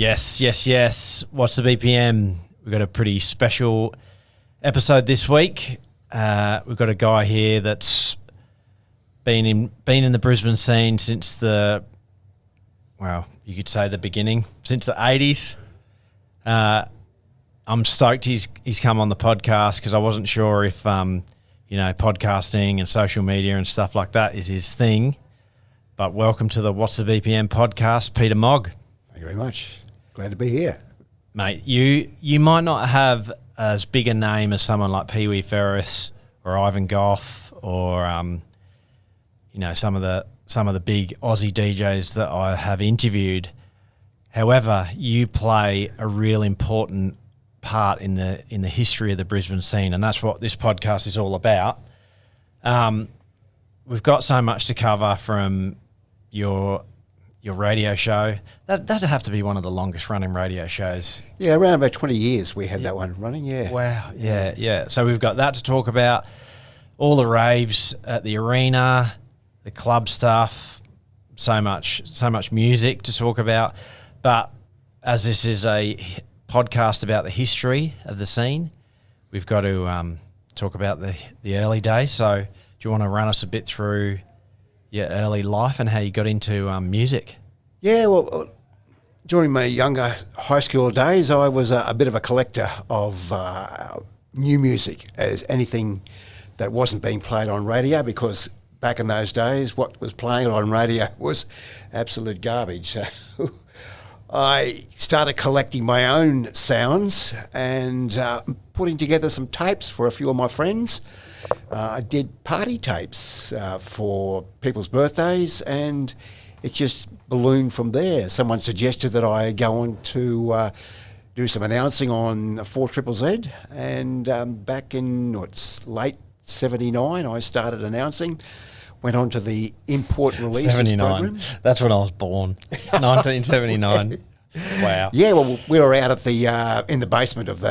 Yes. What's the BPM? We've got a pretty special episode this week. We've got a guy here that's been in the Brisbane scene since you could say the beginning, since the 80s. I'm stoked he's come on the podcast because I wasn't sure if podcasting and social media and stuff like that is his thing. But welcome to the What's the BPM podcast, Peter Mogg. Thank you very much. Glad to be here. Mate, you might not have as big a name as someone like Pee Wee Ferris or Ivan Goff or some of the big Aussie DJs that I have interviewed. However, you play a real important part in the history of the Brisbane scene, and that's what this podcast is all about. We've got so much to cover from your radio show. That'd have to be one of the longest running radio shows. Yeah, around about 20 years we had that one running, yeah. Wow, yeah. So we've got that to talk about, all the raves at the arena, the club stuff, so much music to talk about. But as this is a podcast about the history of the scene, we've got to talk about the early days. So do you want to run us a bit through your early life and how you got into music? Yeah, well, during my younger high school days, I was a bit of a collector of new music, as anything that wasn't being played on radio, because back in those days, what was playing on radio was absolute garbage. So I started collecting my own sounds and putting together some tapes for a few of my friends. I did party tapes for people's birthdays, and it just ballooned from there. Someone suggested that I go on to do some announcing on 4ZZZ, and back in late 79, I started announcing. Went on to the import releases 79. program. That's when I was born. 1979. Wow. Yeah, well, we were out at the in the basement of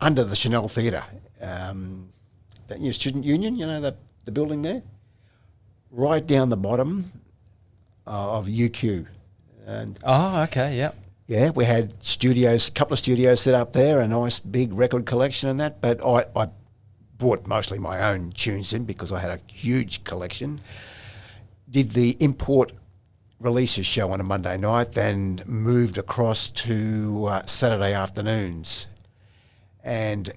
under the Chanel Theatre, Student Union. You know the building there, right down the bottom of UQ. And okay, yep. yeah, we had studios, a couple of studios set up there, a nice big record collection and that. But I brought mostly my own tunes in because I had a huge collection. Did the import releases show on a Monday night, then moved across to Saturday afternoons. And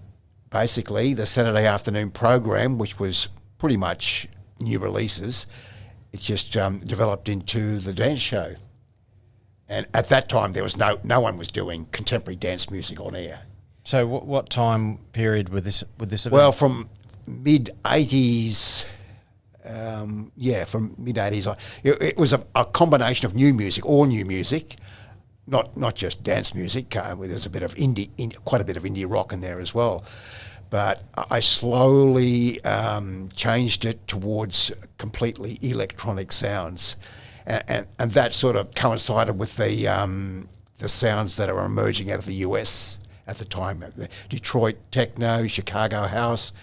basically the Saturday afternoon program, which was pretty much new releases, it just developed into the dance show. And at that time there was no one was doing contemporary dance music on air. So what time period would this event? Well, from mid-80s, from mid-80s. It was a combination of new music, all new music, not just dance music. There's a bit of quite a bit of indie rock in there as well. But I slowly changed it towards completely electronic sounds. And that sort of coincided with the sounds that are emerging out of the US at the time, the Detroit techno, Chicago house.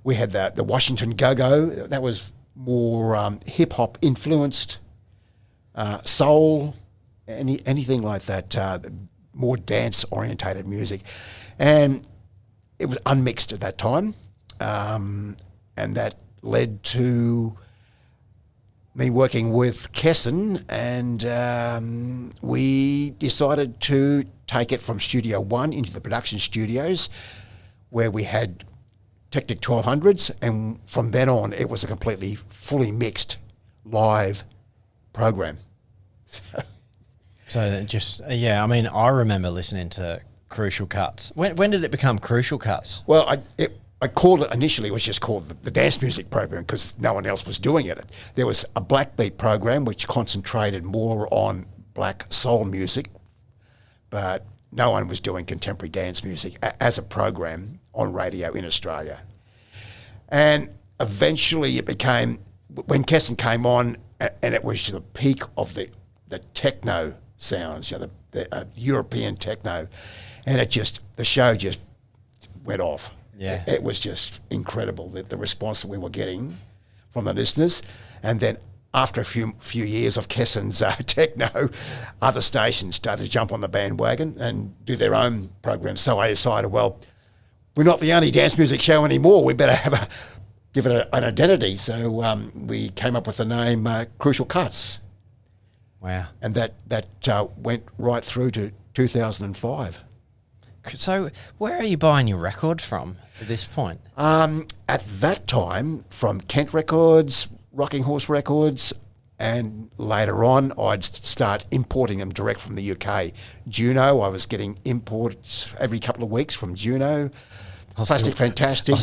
We had the Washington go-go. That was more hip-hop influenced, soul, anything like that, more dance-orientated music. And it was unmixed at that time, and that led to me working with Kesson, and we decided to take it from Studio One into the production studios, where we had Technic 1200s, and from then on it was a completely fully mixed live program. So just I remember listening to Crucial Cutz. When did it become Crucial Cutz? Well, I called it initially. It was just called the dance music program because no one else was doing it. There was a black beat program which concentrated more on black soul music, but no one was doing contemporary dance music as a program on radio in Australia. And eventually it became, when Kesson came on, and it was the peak of the techno sounds, the European techno, and the show just went off. Yeah. It was just incredible, the response that we were getting from the listeners. And then after a few years of Kessen's techno, other stations started to jump on the bandwagon and do their own programs. So I decided, well, we're not the only dance music show anymore. We better give it an identity. So we came up with the name Crucial Cutz. Wow. And that went right through to 2005. So where are you buying your records from at this point? At that time, from Kent Records, Rocking Horse Records, and later on, I'd start importing them direct from the UK. Juno, I was getting imports every couple of weeks from Juno. Plastic Fantastic, I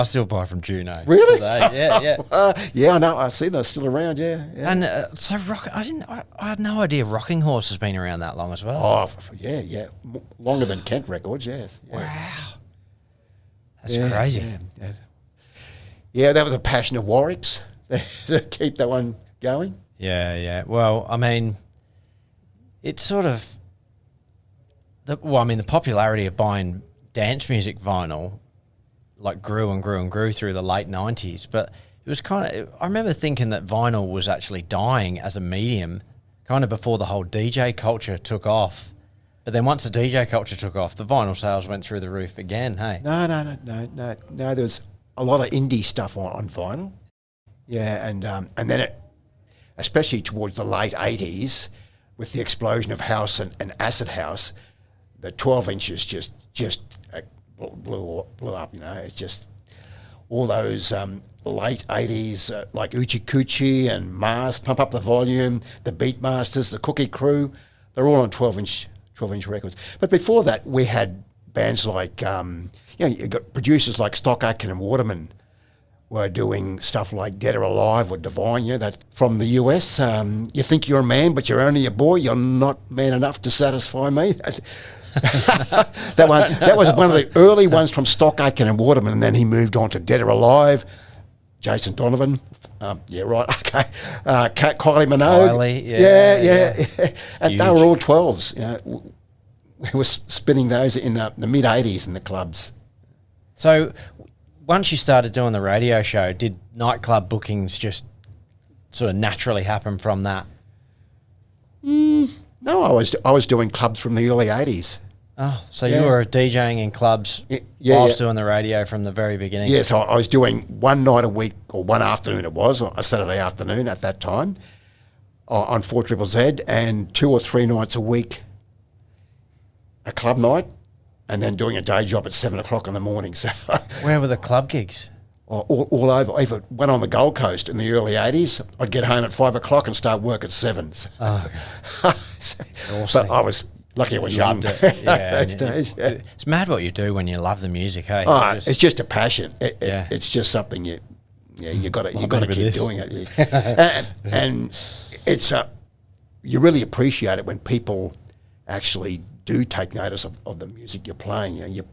still buy from Juno. Really? Today. Yeah. Yeah, I know. I see they're still around. Yeah. And so I had no idea Rocking Horse has been around that long as well. Oh, yeah. Longer than Kent Records. Yeah. Wow. That's crazy. Yeah, that was a passion of Warwick's to keep that one going. Yeah. Well, I mean, it's sort of the popularity of buying dance music vinyl like grew and grew through the late 90s, but it was I remember thinking that vinyl was actually dying as a medium kind of before the whole DJ culture took off. But then once the DJ culture took off, the vinyl sales went through the roof again, hey? No. There was a lot of indie stuff on vinyl. Yeah, and then especially towards the late 80s, with the explosion of house and acid house, the 12 inches just blew up. It's just all those late 80s like Uchi Coochie and Mars, Pump Up the Volume, the Beatmasters, the Cookie Crew, they're all on 12-inch records. But before that, we had bands like you got producers like Stock Aitken and Waterman were doing stuff like Dead or Alive or Divine, that from the US. You think you're a man, but you're only a boy. You're not man enough to satisfy me. that was one of the early ones from Stock Aitken and Waterman, and then he moved on to Dead or Alive, Jason Donovan. Okay. Kylie Minogue. Yeah. And Huge. they were all 12s. We were spinning those in the mid 80s in the clubs. So once you started doing the radio show, did nightclub bookings just sort of naturally happen from that? No, I was doing clubs from the early 80s. Oh, so you were DJing in clubs whilst doing the radio from the very beginning? Yeah, so I was doing one night a week, or one afternoon it was, a Saturday afternoon at that time, on 4ZZZ, and 2 or 3 nights a week, a club night, and then doing a day job at 7 o'clock in the morning. So where were the club gigs? All over. If it went on the Gold Coast in the early 80s, I'd get home at 5 o'clock and start work at 7. So. Oh, But I was lucky I was young. Loved it. Yeah, it's mad what you do when you love the music, hey? It's just a passion. It's just something you got to keep doing it. Yeah. and it's you really appreciate it when people actually do take notice of the music you're playing. You're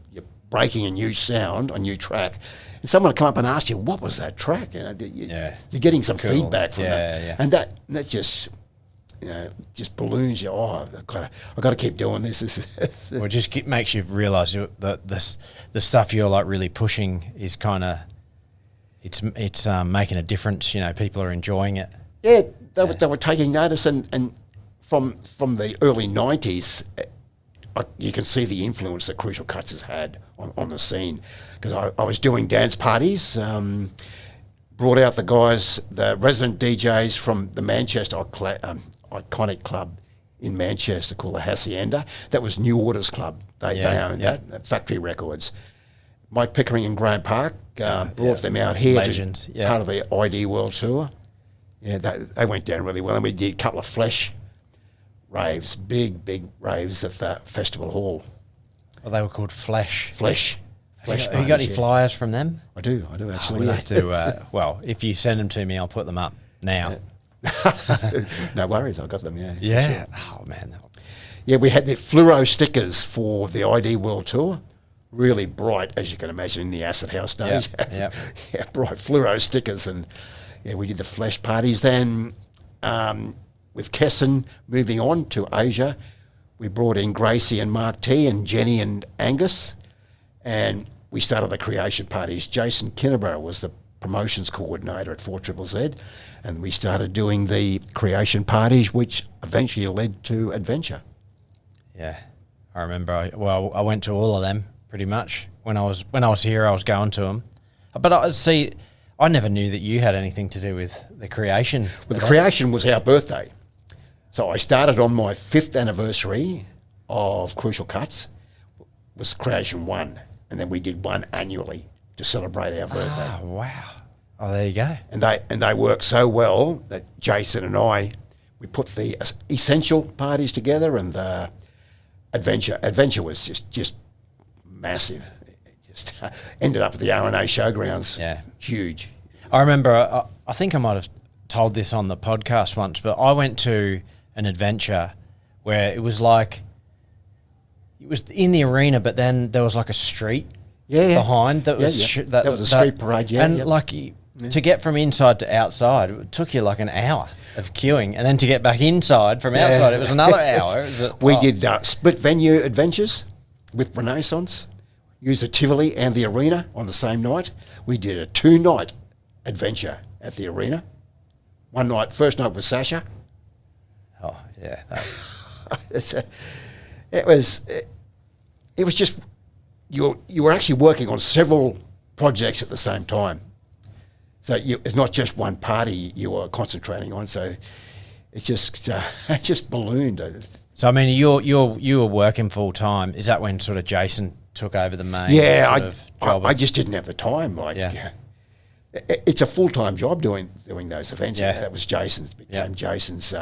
breaking a new sound, a new track, and someone will come up and ask you, "What was that track?" You're getting some feedback from that, and that just just balloons you. Oh, I've got to keep doing this. Well, it just makes you realise that the stuff you're like really pushing is kind of it's making a difference. People are enjoying it. Yeah, they were taking notice, and from the early 90s, you can see the influence that Crucial Cutz has had on the scene. Because I was doing dance parties, brought out the guys, the resident DJs from the Manchester iconic club in Manchester called the Hacienda. That was New Orders Club. They owned that, Factory Records. Mike Pickering and Graham Park brought them out here Legends, to part of the ID World Tour. Yeah, they went down really well. And we did a couple of Flesh raves, big raves at the Festival Hall. Well, they were called Flesh. Have you got any flyers from them? I do actually. We'll have to, well, if you send them to me, I'll put them up now. No worries, I got them, Yeah. Sure. Oh, man. Yeah, we had the fluoro stickers for the ID World Tour. Really bright, as you can imagine, in the acid house days. Yeah. Yeah, bright fluoro stickers. And we did the Flesh parties. Then with Kessen moving on to Asia, we brought in Gracie and Mark T and Jenny and Angus. And we started the creation parties. Jason Kinneborough was the promotions coordinator at 4ZZZ, and we started doing the creation parties, which eventually led to Adventure. Yeah, I remember. I went to all of them pretty much when I was here. I was going to them, but I never knew that you had anything to do with the creation. Well, the creation was our birthday, so I started on my 5th anniversary of Crucial Cutz. Was creation 1, and then we did one annually to celebrate our birthday. Oh wow! Oh, there you go. And they worked so well that Jason and we put the essential parties together, and the Adventure was just massive. It just ended up at the R&A Showgrounds. Yeah. Huge. I remember, I think I might have told this on the podcast once, but I went to an Adventure where it was in the arena, but then there was like a street behind that was that was a street parade, and to get from inside to outside, it took you like an hour of queuing, and then to get back inside from outside, it was another hour. We did split venue adventures with Renaissance, used the Tivoli and the arena on the same night. We did a 2-night adventure at the arena. One night, first night was Sasha. Oh yeah, it was just you were actually working on several projects at the same time. So it's not just one party you were concentrating on. So it just ballooned. So I mean, you were working full time. Is that when sort of Jason took over the main? Yeah, I just didn't have the time. It's a full time job doing those events. Yeah. That was Jason's Jason's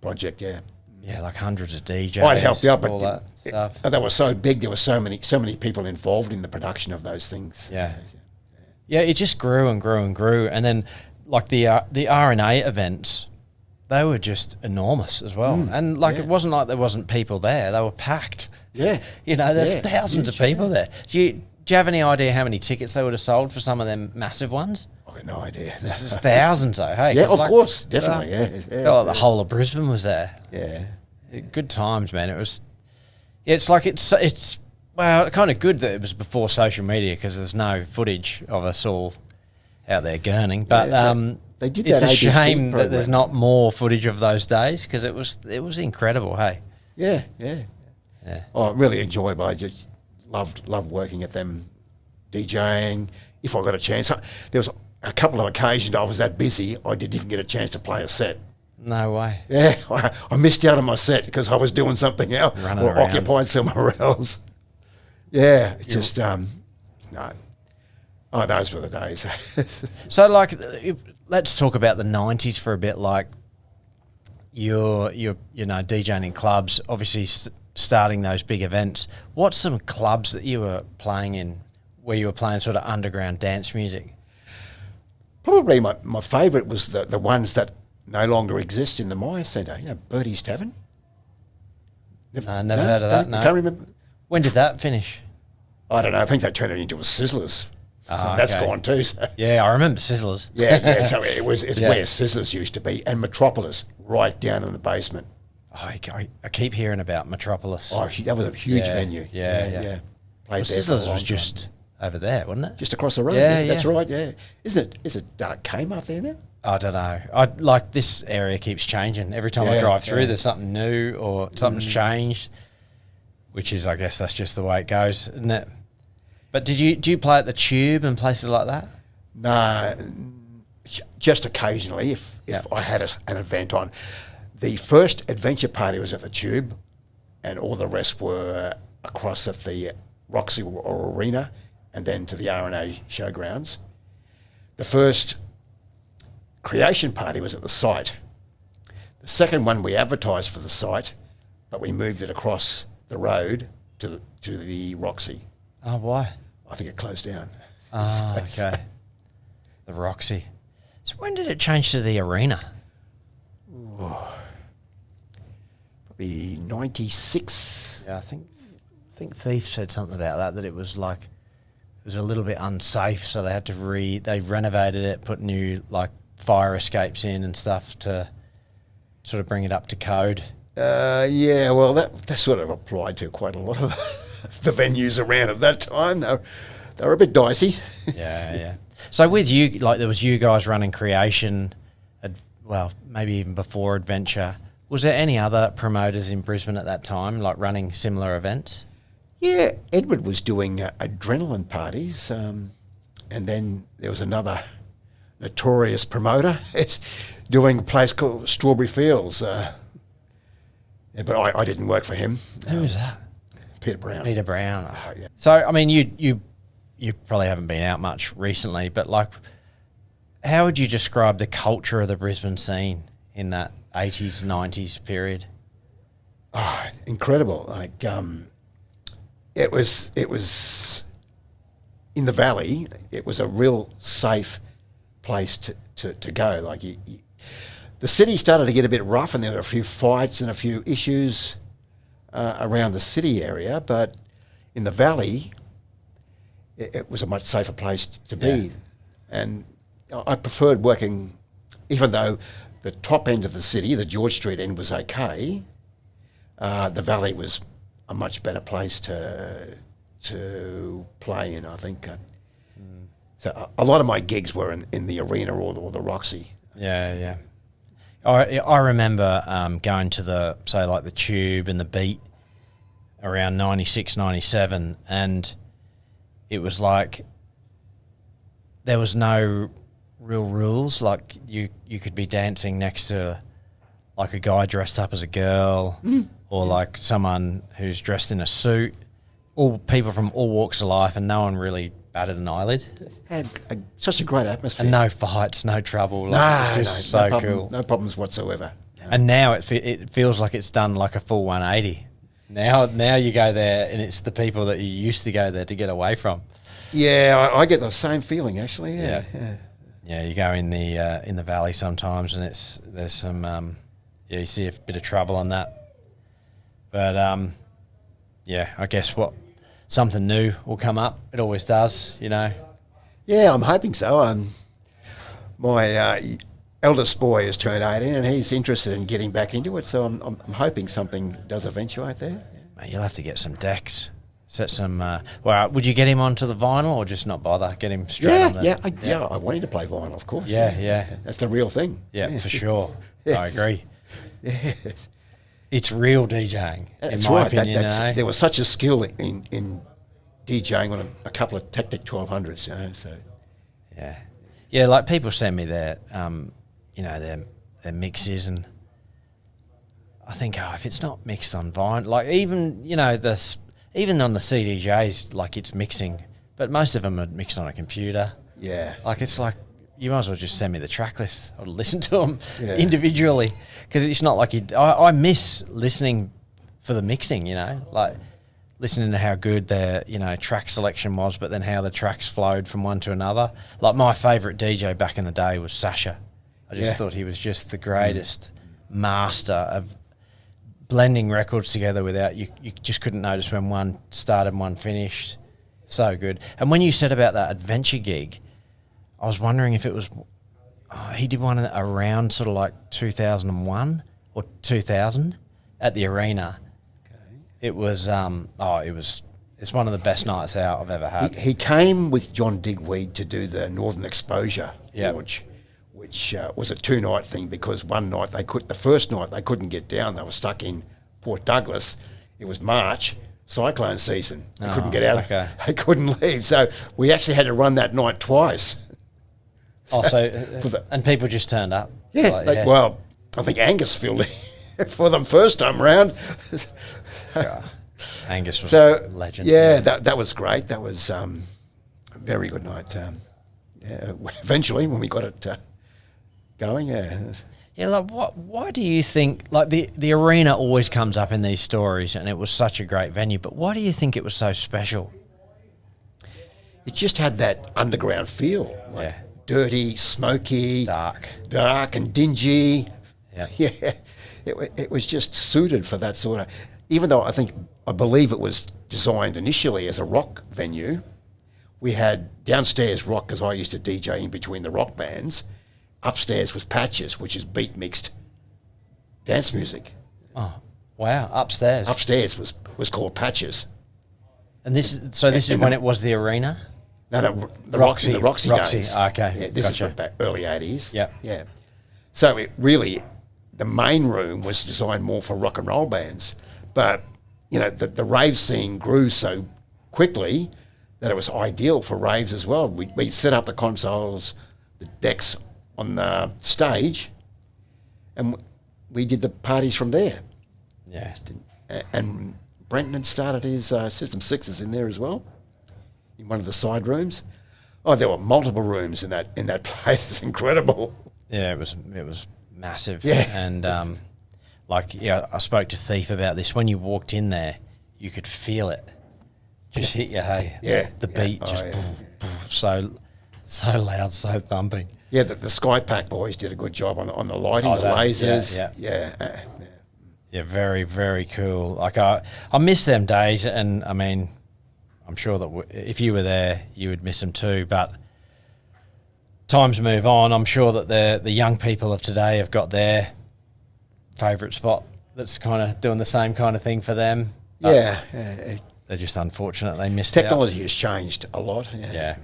project. Yeah. Yeah, like hundreds of DJs. I'd help you out, all but that stuff. They were so big. There were so many people involved in the production of those things. Yeah. Yeah, it just grew and grew and grew, and then like the R&A events, they were just enormous as well. And it wasn't like there wasn't people there; they were packed. Yeah, there's thousands of people there. Do you have any idea how many tickets they would have sold for some of them massive ones? I got no idea. There's thousands though. Hey, yeah, of course, definitely. The whole of Brisbane was there. Yeah, good times, man. It was. It's kind of good that it was before social media because there's no footage of us all out there gurning. But they did it's that a ABC shame program. that there's not more footage of those days because it was incredible. Hey. Yeah. Oh, I really enjoyed it. I just loved working at them, DJing. If I got a chance, there was a couple of occasions I was that busy I didn't even get a chance to play a set. No way. Yeah, I missed out on my set because I was doing something else Running or around. occupied somewhere else. Yeah, it's just no. Oh, those were the days. So, let's talk about the '90s for a bit. Like, you're DJing in clubs, obviously starting those big events. What's some clubs that you were playing in where you were playing sort of underground dance music? Probably my favourite was the ones that no longer exist in the Maya Centre. Birdie's Tavern. Never heard of that. No, I can't remember. When did that finish? I don't know. I think they turned it into a Sizzlers. Oh, that's okay. gone too. So. Yeah, I remember Sizzlers. Yeah. So it's where Sizzlers used to be, and Metropolis right down in the basement. Oh, I keep hearing about Metropolis. Oh, that was a huge venue. Yeah. Played there Sizzlers was just over there, wasn't it? Just across the road. Yeah, That's right. Yeah. Is it Kmart there now? I don't know. This area keeps changing. Every time I drive through, there's something new or something's changed, which is, I guess, that's just the way it goes, isn't it? But do you play at the Tube and places like that? No, just occasionally if I had an event on. The first adventure party was at the Tube, and all the rest were across at the Roxy or Arena, and then to the R&A Showgrounds. The first creation party was at the site. The second one we advertised for the site, but we moved it across the road to the Roxy. Oh, why? I think it closed down. Oh, okay. The Roxy. So when did it change to the Arena? Probably 96. Yeah, I think Thief said something about that it was like it was a little bit unsafe, so they had to they renovated it, put new fire escapes in and stuff to sort of bring it up to code. Yeah, well, that sort of applied to quite a lot of the venues around at that time. They were a bit dicey. Yeah. So with you, like there was you guys running Creation, well, maybe even before Adventure. Was there any other promoters in Brisbane at that time, like running similar events? Yeah, Edward was doing adrenaline parties, and then there was another notorious promoter. It's doing a place called Strawberry Fields. But I didn't work for him. Who was that? Peter Brown. Peter Brown. Oh. Yeah. So, I mean, you probably haven't been out much recently, but like, how would you describe the culture of the Brisbane scene in that 80s, 90s period? Oh, incredible. Like, it was in the valley. It was a real safe place to go. Like, the city started to get a bit rough, and there were a few fights and a few issues around the city area. But in the valley, it was a much safer place to be. Yeah. And I preferred working, even though the top end of the city, the George Street end, was okay. The valley was a much better place to play in, I think. So a lot of my gigs were in the arena or the Roxy. Yeah, yeah. I remember going to the Tube and the Beat around 96, 97, and it was like there was no real rules. Like you could be dancing next to like a guy dressed up as a girl or like someone who's dressed in a suit, all people from all walks of life, and no one really batted an eyelid. Had such a great atmosphere. And no fights, no trouble. Like, it's just so cool. No problems whatsoever. No. And now it feels like it's done like a full 180. Now you go there and it's the people that you used to go there to get away from. Yeah, I get the same feeling actually. Yeah. Yeah, you go in the valley sometimes, and there's some you see a bit of trouble on that. But yeah, I guess something new will come up. It always does, you know. Yeah, I'm hoping so. My eldest boy has turned 18, and he's interested in getting back into it. So I'm hoping something does eventuate there. Yeah. Mate, you'll have to get some decks. Set some. Well, would you get him onto the vinyl or just not bother? Get him straight on the. Yeah. I want him to play vinyl, of course. Yeah. That's the real thing. Yeah, for sure. Yeah. I agree. Yeah. It's real DJing, That's in my right. opinion. There was such a skill in DJing on a couple of Technic 1200s, you know. So Yeah. Like people send me their, their mixes, and I think, if it's not mixed on vinyl, like even even on the CDJs, like it's mixing, but most of them are mixed on a computer. Yeah. Like it's like, you might as well just send me the track list. I'll listen to them individually, because it's not like I miss listening for the mixing, like listening to how good their, track selection was, but then how the tracks flowed from one to another. Like my favourite DJ back in the day was Sasha. I just thought he was just the greatest master of blending records together without, you just couldn't notice when one started and one finished. So good. And when you said about that Adventure gig, I was wondering if it was, he did one around sort of like 2001 or 2000 at the arena. Okay. It was, it's one of the best nights out I've ever had. He came with John Digweed to do the Northern Exposure launch, which was a 2-night thing, because one night the first night they couldn't get down. They were stuck in Port Douglas. It was March, cyclone season. They couldn't get out. Okay. They couldn't leave. So we actually had to run that night twice. And people just turned up. Yeah, well, I think Angus filled it for them first time round. Angus was a legend. Yeah, that was great. That was a very good night. Eventually, when we got it going, Yeah, like why do you think, like the arena always comes up in these stories, and it was such a great venue, but why do you think it was so special? It just had that underground feel. Like dirty, smoky, dark and dingy. Yeah. It was just suited for that sort of, even though I believe it was designed initially as a rock venue. We had downstairs rock, because I used to DJ in between the rock bands. Upstairs was Patches, which is beat mixed dance music. Oh, wow! Upstairs. Upstairs was called Patches. And this is when it was the arena. No, the Roxy. Roxy days. Okay, Yeah, this gotcha. is back early 80s. Yeah. Yeah. So it really, the main room was designed more for rock and roll bands. But, you know, the rave scene grew so quickly that it was ideal for raves as well. We set up the consoles, the decks on the stage, and we did the parties from there. Yeah. And Brenton had started his System 6s in there as well, in one of the side rooms. Oh, there were multiple rooms in that place. It's incredible. Yeah, it was massive. Yeah. And I spoke to Thief about this. When you walked in there, you could feel it just hit you. Hey, Yeah. the beat just so loud, so thumping. Yeah, the Sky Pack boys did a good job on the lighting, the lasers. Yeah, very, very cool. Like I miss them days, and I mean, I'm sure that if you were there, you would miss them too. But times move on. I'm sure that the young people of today have got their favourite spot that's kind of doing the same kind of thing for them. Yeah. They're just unfortunate they missed out. Technology has changed a lot. Yeah.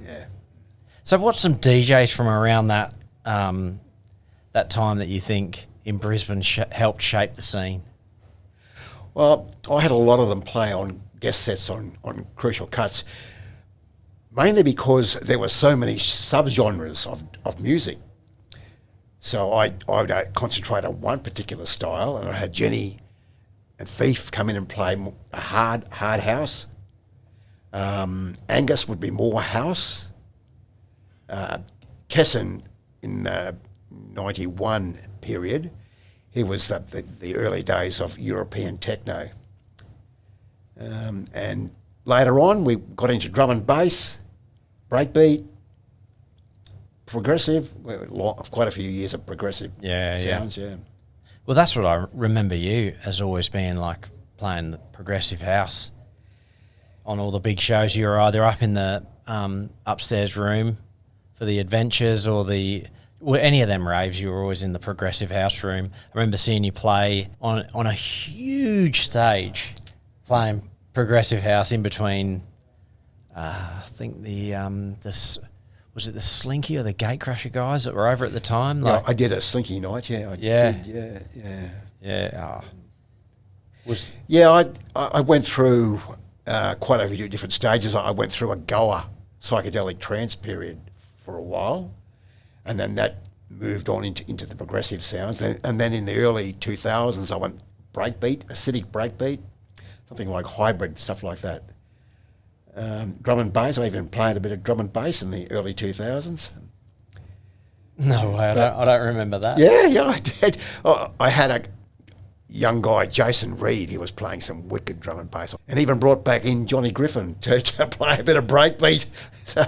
So what's some DJs from around that that time that you think in Brisbane helped shape the scene? Well, I had a lot of them play on guest sets on Crucial Cutz, mainly because there were so many subgenres of music. So I would concentrate on one particular style, and I had Jenny and Thief come in and play a hard house. Angus would be more house. Kesson in the 91 period, he was the early days of European techno. And later on, we got into drum and bass, breakbeat, progressive. Quite a few years of progressive sounds. Yeah. Well, that's what I remember you as always being like, playing the progressive house on all the big shows. You were either up in the upstairs room for the adventures or any of them raves. You were always in the progressive house room. I remember seeing you play on a huge stage, playing progressive house in between. I think was it the Slinky or the Gatecrasher guys that were over at the time? Yeah, I did a Slinky night. Yeah, I did. Yeah. I went through quite a few different stages. I went through a Goa psychedelic trance period for a while, and then that moved on into the progressive sounds. And then in the early 2000s, I went breakbeat, acidic breakbeat, something like hybrid, stuff like that. Drum and bass, I even played a bit of drum and bass in the early 2000s. No way, I don't remember that. Yeah, I did. I had a young guy, Jason Reed, he was playing some wicked drum and bass, and even brought back in Johnny Griffin to play a bit of breakbeat. So,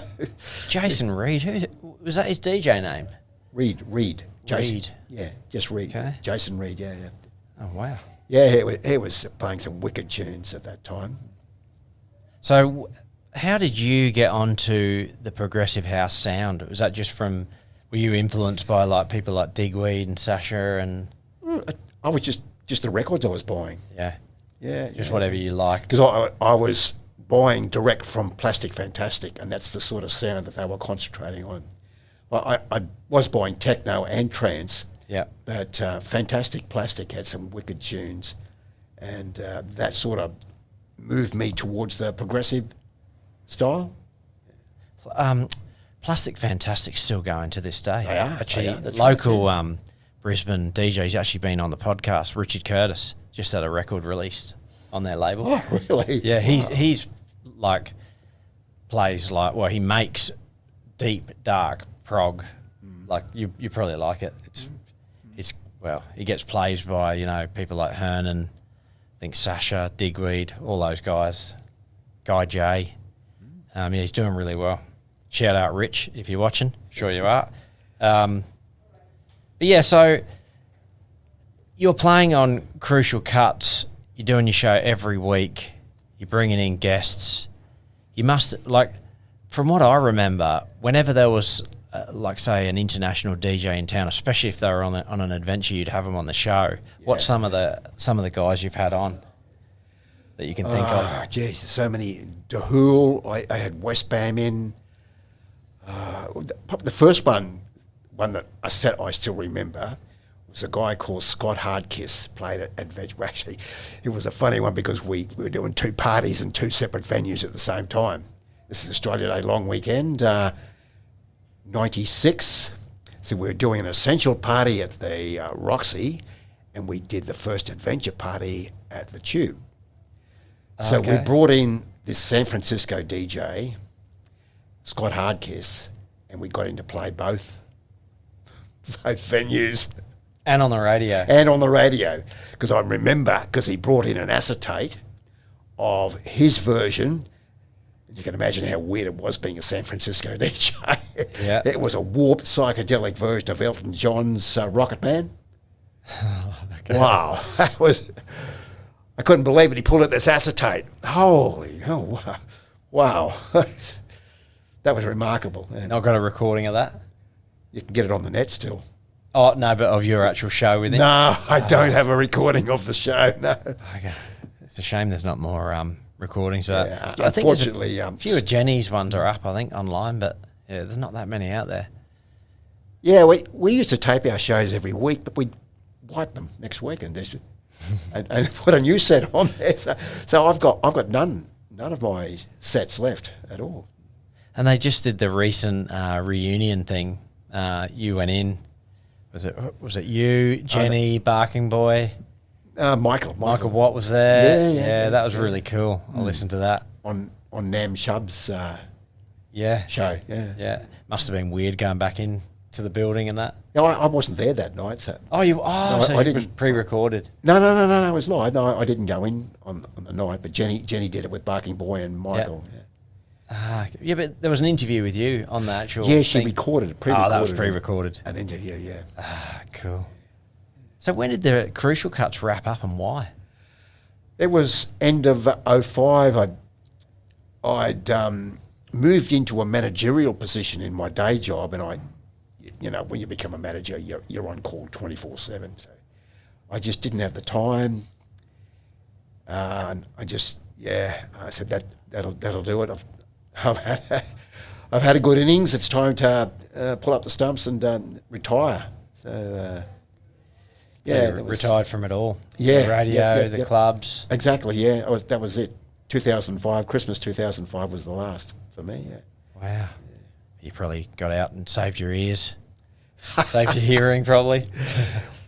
Jason Reed, who was that? His DJ name? Reed. Jason, Reed. Yeah, just Reed. Okay. Jason Reed. Yeah. Oh wow. Yeah, he was playing some wicked tunes at that time. So, how did you get onto the progressive house sound? Was that just were you influenced by like people like Digweed and Sasha and? I was just the records I was buying. Yeah. Yeah. Just whatever you liked. Because I was buying direct from Plastic Fantastic, and that's the sort of sound that they were concentrating on. Well, I was buying techno and trance. Yeah. But Fantastic Plastic had some wicked tunes, and that sort of moved me towards the progressive style. Plastic Fantastic's still going to this day. They are. Actually, That's local right, yeah. Brisbane DJ's actually been on the podcast. Richard Curtis just had a record released on their label. Oh, really? Yeah, he's like plays like he makes deep dark prog. Like you probably like it. He gets plays by people like Hearn and I think Sasha, Digweed, all those guys. Guy J. He's doing really well. Shout out Rich if you're watching. Sure you are. But yeah, so you're playing on Crucial Cutz. You're doing your show every week. You're bringing in guests. You must, from what I remember, whenever there was, say, an international DJ in town, especially if they were on an adventure, you'd have them on the show. Yeah. What's some of the guys you've had on that you can think of? Geez, so many. Dahul, I had West Bam in. Probably the first one that I still remember was a guy called Scott Hardkiss played at Veg. Actually, it was a funny one because we were doing 2 parties in 2 separate venues at the same time. This is Australia Day long weekend, 96. So we were doing an essential party at the Roxy, and we did the first adventure party at the Tube. So we brought in this San Francisco DJ, Scott Hardkiss, and we got him to play both venues. And on the radio. And on the radio. Because I remember, because he brought in an acetate of his version. You can imagine how weird it was being a San Francisco DJ. Yeah. It was a warped psychedelic version of Elton John's Rocket Man. Okay. Wow. That was... I couldn't believe it. He pulled out this acetate. Holy, wow. That was remarkable. And I've got a recording of that. you can get it on the net still. Oh, no, but of your actual show with him? No, I don't have a recording of the show, no. Okay. It's a shame there's not more recordings of that. Yeah, I think there's unfortunately... a few of Jenny's ones are up, I think, online, but yeah, there's not that many out there. Yeah, we used to tape our shows every week, but we'd wipe them next week and put a new set on there. So I've got none of my sets left at all. And they just did the recent reunion thing. You went in. Was it you, Jenny, Barking Boy? Michael Watt was there. Yeah, that was really cool. I listened to that. On Nam Shub's show. Yeah. Must have been weird going back in to the building and that. No, I wasn't there that night. So so I it was pre-recorded. No, it was live. No, I didn't go in on the night, but Jenny did it with Barking Boy and Michael. Yeah, but there was an interview with you on the actual Yeah, she thing. recorded it. That was pre-recorded. An interview, yeah. Cool. So when did the Crucial Cutz wrap up and why? It was end of 05. I'd moved into a managerial position in my day job, and when you become a manager, you're on call 24/7. So I just didn't have the time. And I said that'll do it. I've had a good innings. It's time to pull up the stumps and retire. So retired from it all. Yeah, the radio, the clubs. Exactly. Yeah, that was it. 2005, Christmas 2005 was the last for me. Yeah. Wow. Yeah. You probably got out and saved your ears, saved your hearing, probably.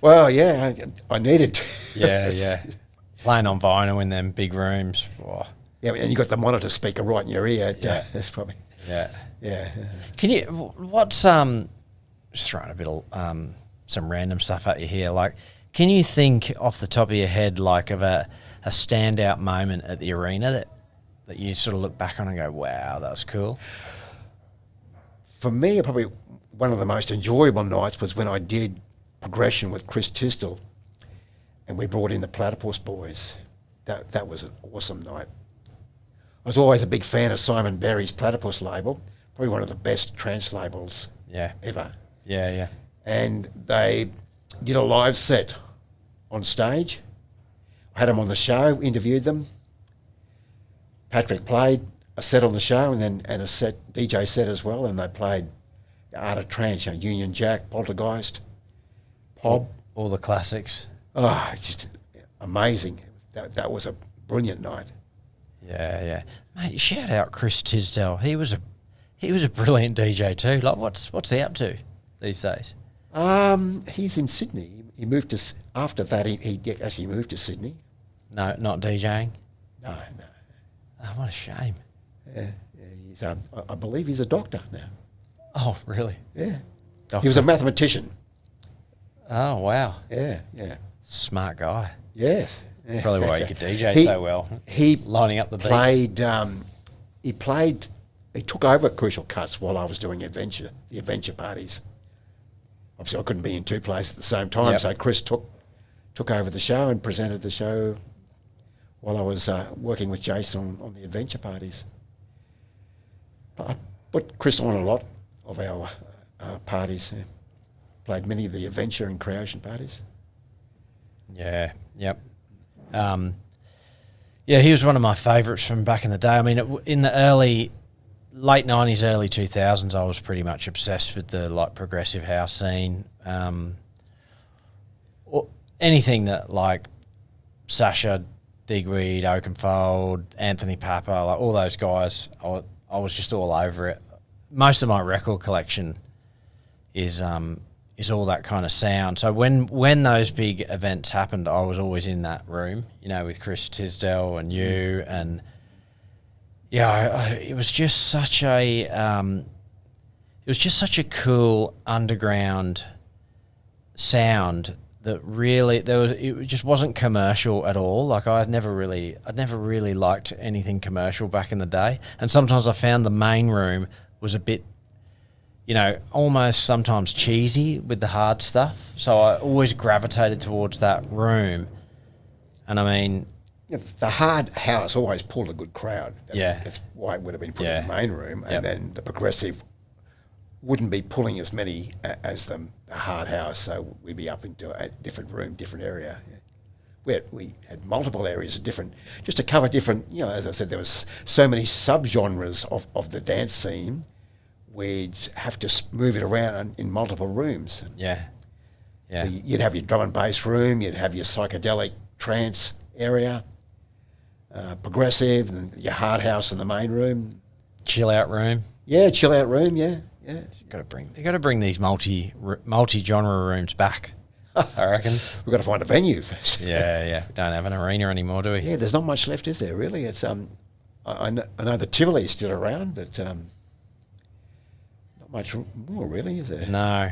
Well, yeah, I needed to. Yeah. Playing on vinyl in them big rooms. Oh. Yeah, and you got the monitor speaker right in your ear. That's probably. Yeah. Can you? What's just throwing a bit of some random stuff at you here. Like, can you think off the top of your head like of a standout moment at the arena that you sort of look back on and go, wow, that was cool? For me, probably one of the most enjoyable nights was when I did Progression with Chris Tisdall, and we brought in the Platypus Boys. That was an awesome night. I was always a big fan of Simon Berry's Platypus label, probably one of the best trance labels ever. Yeah. And they did a live set on stage. I had them on the show, interviewed them. Patrick played a set on the show and a DJ set as well, and they played the Art of Trance, Union Jack, Poltergeist, Pob. All the classics. Oh, it's just amazing. That was a brilliant night. Yeah. Mate, shout out Chris Tisdale. He was a brilliant DJ too. Like, what's he up to these days? He's in Sydney. He moved to after that. He actually moved to Sydney. No, not DJing. No. Oh, what a shame. Yeah. He's I believe he's a doctor now. Oh, really? Yeah. Doctor. He was a mathematician. Oh, wow. Yeah. Smart guy. Yes. Probably why he could DJ so well. He lining up the beats. He took over Crucial Cutz while I was doing the adventure parties. Obviously, I couldn't be in two places at the same time, so Chris took over the show and presented the show while I was working with Jason on the adventure parties. But I put Chris on a lot of our parties. Played many of the adventure and creation parties. Yeah, yep. He was one of my favourites from back in the day. I mean, in the early late 90s, early 2000s, I was pretty much obsessed with the like progressive house scene. Or anything that like Sasha, Digweed, Oakenfold, Anthony Papa, like all those guys, I was just all over it. Most of my record collection is all that kind of sound. So when those big events happened, I was always in that room, you know, with Chris Tisdale and you, and yeah, it was just such a cool underground sound that really it just wasn't commercial at all. Like I'd never really liked anything commercial back in the day, and sometimes I found the main room was a bit, you know, almost sometimes cheesy with the hard stuff. So I always gravitated towards that room. And I mean, yeah, the hard house always pulled a good crowd. That's why it would have been put in the main room, and then the progressive wouldn't be pulling as many as the hard house, so we'd be up into a different room, different area. We had multiple areas of different, just to cover different, you know, as I said, there was so many subgenres of the dance scene, we'd have to move it around in multiple rooms. Yeah. So you'd have your drum and bass room, you'd have your psychedelic trance area, progressive, and your hard house in the main room. Chill out room. Yeah, chill out room, yeah. You got to bring these multi genre rooms back. I reckon we've got to find a venue first. Yeah. We don't have an arena anymore, do we? Yeah, there's not much left, is there? Really, it's I know the Tivoli is still around, but not much more, really, is there? No.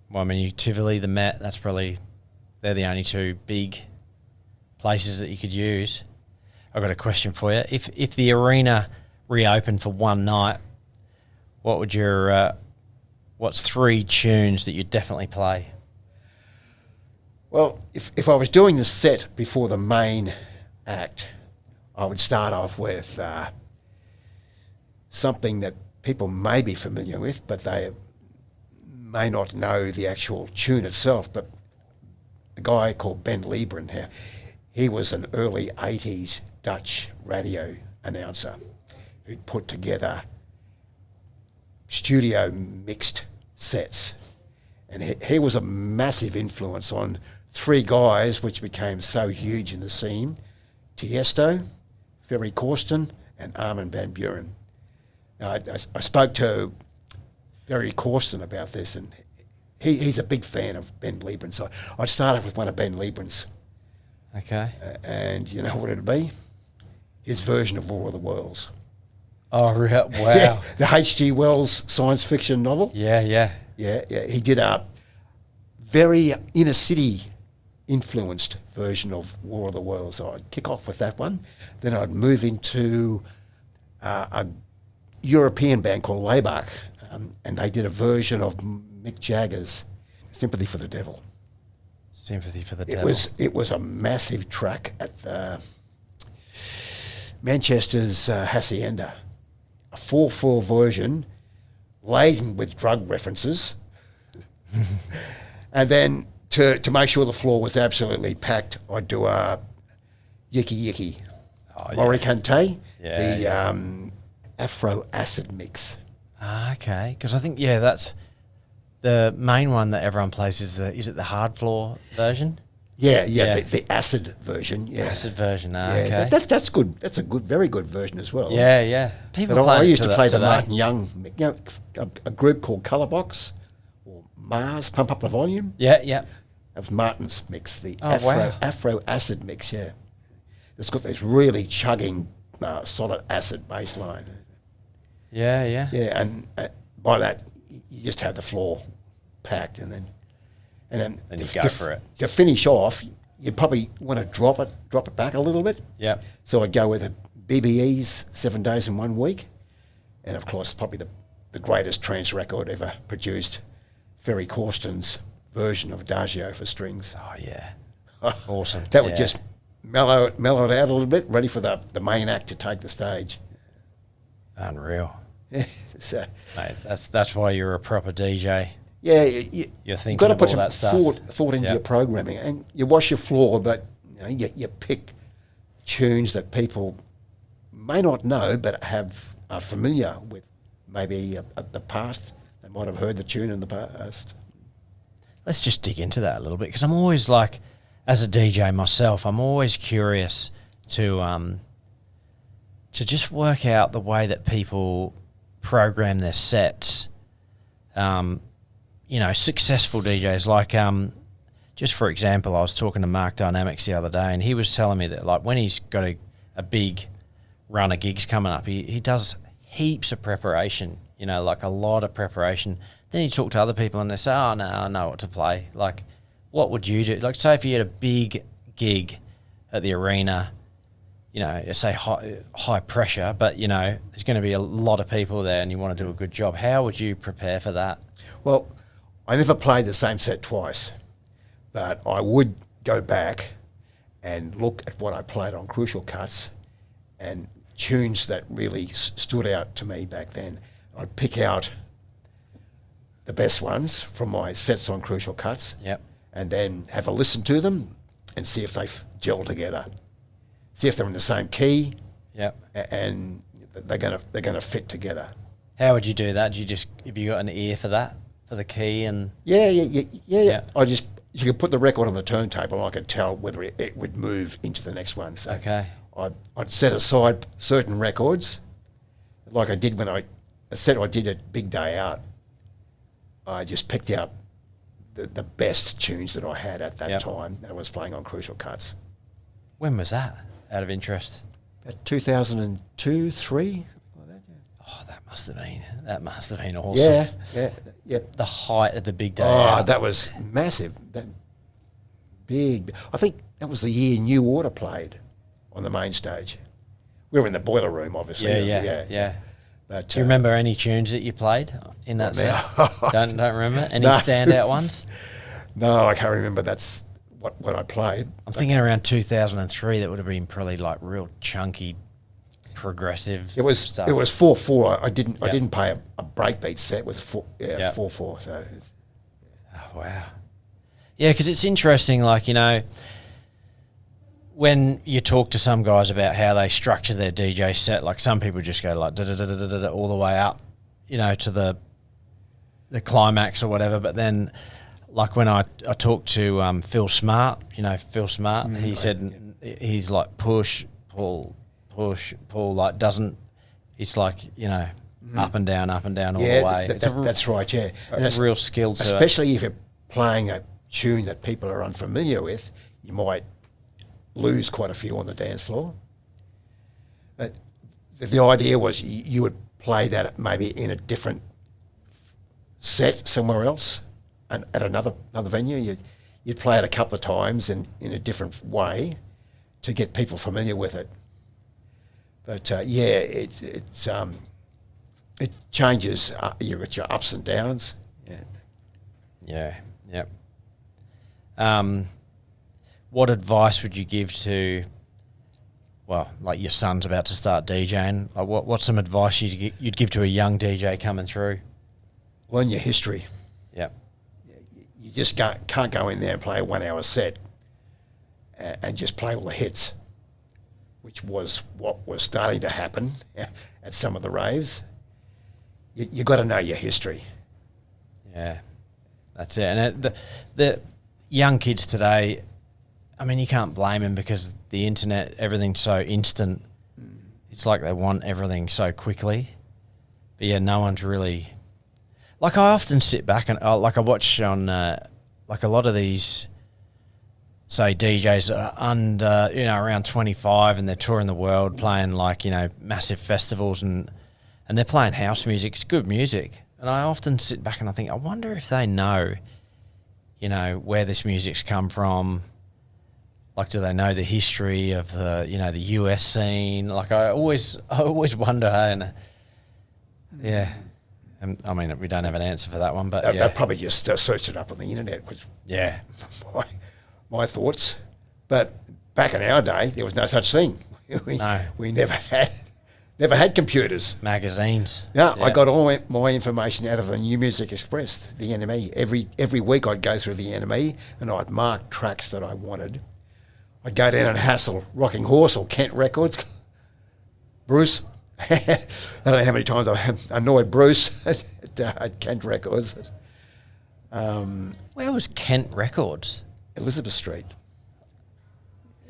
Well, I mean, Tivoli, the Met. They're the only two big places that you could use. I've got a question for you. If the arena reopened for one night, what would what's 3 tunes that you'd definitely play? Well, if I was doing the set before the main act, I would start off with something that people may be familiar with, but they may not know the actual tune itself. But a guy called Ben Liebren here, he was an early 80s Dutch radio announcer who'd put together studio mixed sets, and he was a massive influence on 3 guys which became so huge in the scene: Tiesto, Ferry Corsten, and Armin van Buuren. Now, I spoke to Ferry Corsten about this, and he's a big fan of Ben Liebren, so I'd start off with one of Ben Liebren's. Okay. And you know what it'd be? His version of War of the Worlds. Oh, wow. Yeah, the H.G. Wells science fiction novel. Yeah. He did a very inner city influenced version of War of the Worlds. So I'd kick off with that one. Then I'd move into a European band called Laybach, and they did a version of Mick Jagger's Sympathy for the Devil. Sympathy for the Devil. It was a massive track at the Manchester's Hacienda. A 4/4 version, laden with drug references, and then to make sure the floor was absolutely packed, I'd do a Yiki Yiki, Morikante, Afro Acid mix. Okay, because I think that's the main one that everyone plays. Is it the hard floor version? Yeah. The acid version. Yeah, acid version. Okay, that's good. That's a very good version as well. Yeah. People I used to play the today. Martin Young, a group called Colourbox or Mars. Pump up the volume. Yeah. That was Martin's mix, the wow. Afro Acid mix. Yeah, it's got this really chugging solid acid bass line. Yeah. Yeah, and by that you just have the floor packed, and then you go for it. To finish off, you'd probably want to drop it back a little bit. Yeah. So I'd go with a BBE's 7 Days in 1 Week, and of course probably the greatest trance record ever produced, Ferry Corsten's version of Adagio for strings. Oh yeah, awesome. That would just mellow it out a little bit, ready for the main act to take the stage. Unreal. Yeah, so, mate, that's why you're a proper DJ. Yeah, you've got to put some thought into your programming, and you wash your floor, but you pick tunes that people may not know but are familiar with maybe the past. They might have heard the tune in the past. Let's just dig into that a little bit, because I'm always like, as a DJ myself, I'm always curious to just work out the way that people program their sets. Successful DJs, like just for example, I was talking to Mark Dynamics the other day, and he was telling me that like when he's got a big run of gigs coming up, he does heaps of preparation, like a lot of preparation. Then you talk to other people and they say, oh, no, I know what to play. Like, what would you do? Like, say if you had a big gig at the arena, say high pressure, but, there's going to be a lot of people there and you want to do a good job. How would you prepare for that? Well, I never played the same set twice, but I would go back and look at what I played on Crucial Cutz and tunes that really stood out to me back then. I'd pick out the best ones from my sets on Crucial Cutz, and then have a listen to them and see if they gel together. See if they're in the same key, and they're gonna fit together. How would you do that? Have you got an ear for that, for the key and? Yeah. You could put the record on the turntable, and I could tell whether it would move into the next one. So I'd set aside certain records, like I did when I did at Big Day Out. I just picked out the best tunes that I had at that time that I was playing on Crucial Cutz. When was that, out of interest? About 2002, 3. Oh, that must have been awesome. Yeah. The height of the Big Day Out. Out. That was massive. That big. I think that was the year New Order played on the main stage. We were in the boiler room, obviously. Yeah. But, do you remember any tunes that you played in that set? Don't remember? Any standout ones? No, I can't remember. That's what I played. I'm thinking around 2003, that would have been probably like real chunky, progressive stuff. It was 4/4. I didn't play a breakbeat set. It was 4/4. So. Oh, wow. Yeah, because it's interesting, like, when you talk to some guys about how they structure their DJ set, like some people just go like da-da-da-da-da-da all the way up, to the climax or whatever. But then, like when I talked to Phil Smart, Phil Smart, he said he's like push, pull, like doesn't. It's like up and down all the way. That's right. Yeah, and it's real skill to especially if you're playing a tune that people are unfamiliar with, you might lose quite a few on the dance floor. But the idea was you would play that maybe in a different set somewhere else, and at another venue. You'd play it a couple of times and in a different way to get people familiar with it. But it changes. You got your ups and downs. Yeah. What advice would you give to, like your son's about to start DJing? Like what's some advice you'd give to a young DJ coming through? Learn your history. Yep. You just can't go in there and play a 1 hour set and just play all the hits, which was what was starting to happen at some of the raves. You got to know your history. Yeah, that's it. And the young kids today, I mean, you can't blame them because the internet, everything's so instant. It's like they want everything so quickly. But yeah, no one's really... Like I often sit back and I watch on like a lot of these, say, DJs that are under, around 25 and they're touring the world playing like, massive festivals and they're playing house music. It's good music. And I often sit back and I think, I wonder if they know, where this music's come from. Like, do they know the history of the, the US scene? Like, I always wonder, and yeah. I mean, we don't have an answer for that one, but they'll probably just search it up on the internet, which my thoughts. But back in our day, there was no such thing. We never had computers. Magazines. Yeah, I got all my information out of the New Music Express, the NME. Every week I'd go through the NME and I'd mark tracks that I wanted. I'd go down and hassle Rocking Horse or Kent Records. Bruce, I don't know how many times I've annoyed Bruce at Kent Records. Where was Kent Records? Elizabeth Street.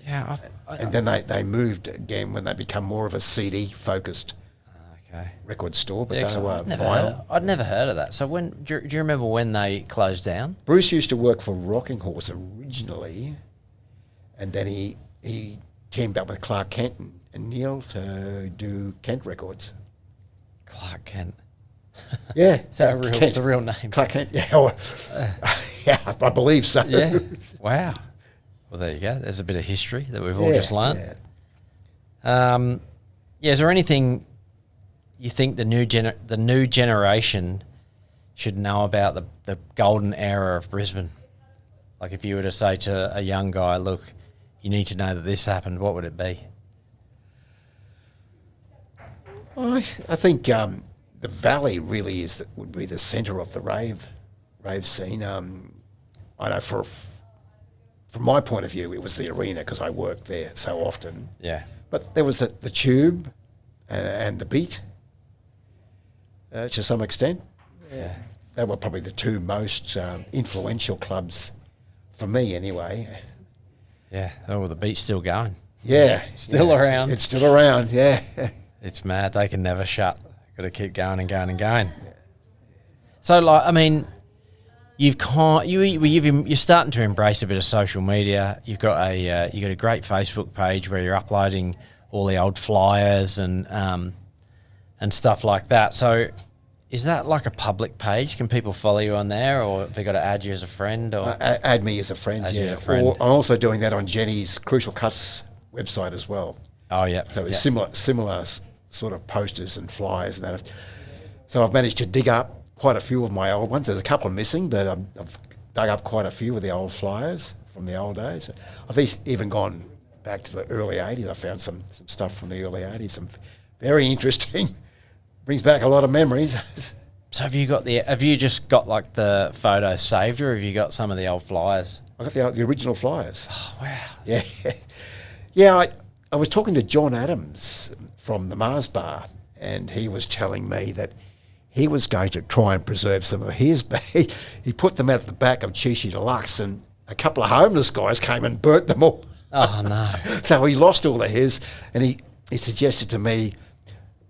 Yeah. And then they moved again when they become more of a CD-focused record store, but they were vinyl. I'd never heard of that. So do you remember when they closed down? Bruce used to work for Rocking Horse originally, and then he teamed up with Clark Kent and Neil to do Kent Records. Clark Kent. Yeah. Is that the real name? Clark Kent, yeah. Yeah, I believe so. Yeah. Wow. Well, there you go. There's a bit of history that we've all just learnt. Yeah. Is there anything you think the new generation should know about the golden era of Brisbane? Like if you were to say to a young guy, look, you need to know that this happened, what would it be? I think the Valley really would be the centre of the rave scene. I know from my point of view, it was the arena because I worked there so often. Yeah. But there was the Tube and the Beat to some extent. Yeah. They were probably the two most influential clubs for me anyway. Yeah. Oh, the Beat's still going. Yeah. Still around. It's still around, yeah. It's mad. They can never shut. Got to keep going and going and going. Yeah. So, like, I mean, you're starting to embrace a bit of social media. You've got a great Facebook page where you're uploading all the old flyers and stuff like that. So, is that like a public page? Can people follow you on there, or have they got to add you as a friend? Or add me as a friend? Yeah. Or I'm also doing that on Jenny's Crucial Cutz website as well. Oh yeah. So it's similar sort of posters and flyers and that. So I've managed to dig up quite a few of my old ones. There's a couple missing, but I've dug up quite a few of the old flyers from the old days. I've even gone back to the early 80s. I found some stuff from the early 80s, some very interesting, brings back a lot of memories. So have you just got like the photos saved, or have you got some of the old flyers? I got the original flyers. Oh, wow. Yeah. Yeah, I was talking to John Adams from the Mars Bar, and he was telling me that he was going to try and preserve some of his, but he put them out the back of Chichi Deluxe, and a couple of homeless guys came and burnt them all. Oh, no. So he lost all of his, and he suggested to me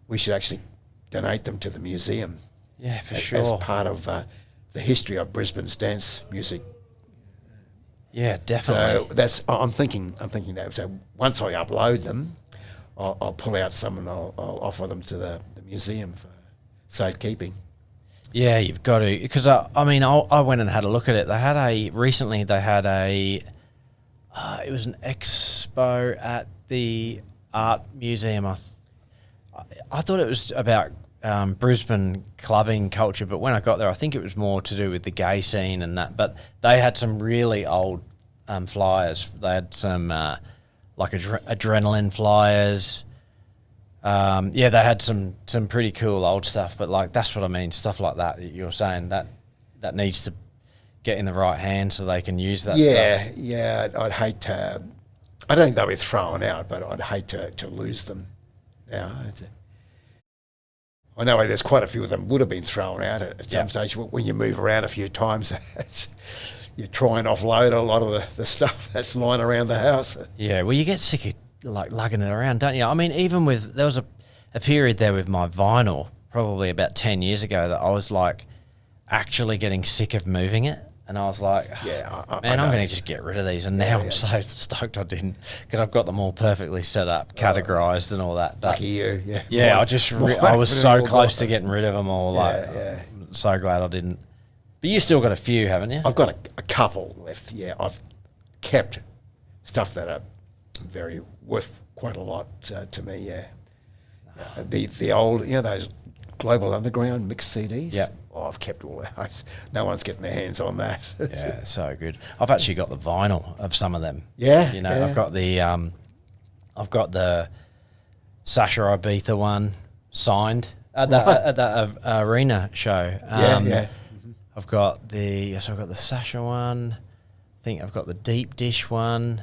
we should actually donate them to the museum. Yeah, for sure. As part of the history of Brisbane's dance music. Yeah, definitely. So I'm thinking that. So once I upload them, I'll pull out some and I'll offer them to the museum for safekeeping. Yeah, you've got to, because I went and had a look at it. They had it was an expo at the Art Museum. I thought it was about Brisbane clubbing culture, but when I got there, I think it was more to do with the gay scene and that. But they had some really old flyers. They had some like adrenaline flyers. They had some pretty cool old stuff. But like that's what I mean, stuff like that you're saying that needs to get in the right hands so they can use that stuff. Yeah. I'd hate to. I don't think they'll be thrown out, but I'd hate to lose them. Now, I know there's quite a few of them would have been thrown out at some stage. When you move around a few times, you try and offload a lot of the stuff that's lying around the house. Yeah, well, you get sick of like lugging it around, don't you? I mean, even there was a period there with my vinyl, probably about 10 years ago, that I was like actually getting sick of moving it. And I was like, I'm going to just get rid of these. And now I'm so stoked I didn't, because I've got them all perfectly set up, categorised and all that. But lucky you, yeah. Yeah, I was so close to getting rid of them all. I'm so glad I didn't. But you still got a few, haven't you? I've got a couple left, yeah. I've kept stuff that are very worth quite a lot to me, yeah. The old, those Global Underground mixed CDs. Yeah. Oh, I've kept all that. No one's getting their hands on that. Yeah, so good. I've actually got the vinyl of some of them. Yeah. I've got the Sasha Ibiza one signed at that arena show. I've got the Sasha one. I think I've got the Deep Dish one.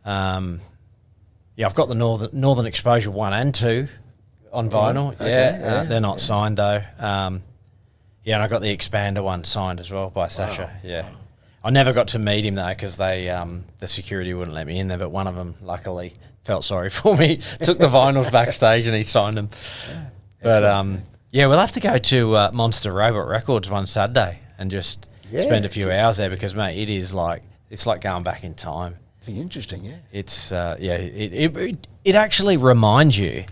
I've got the Northern Exposure 1 and 2. on vinyl. Okay, Yeah, they're not signed though. Yeah, and I got the Expander one signed as well by Sasha. Wow. Yeah, I never got to meet him though because they the security wouldn't let me in there. But one of them, luckily, felt sorry for me. Took the vinyls backstage and he signed them. Yeah. But yeah, we'll have to go to Monster Robot Records one Saturday and just spend a few hours there because mate, it's like going back in time. Be interesting, yeah. It's it actually reminds you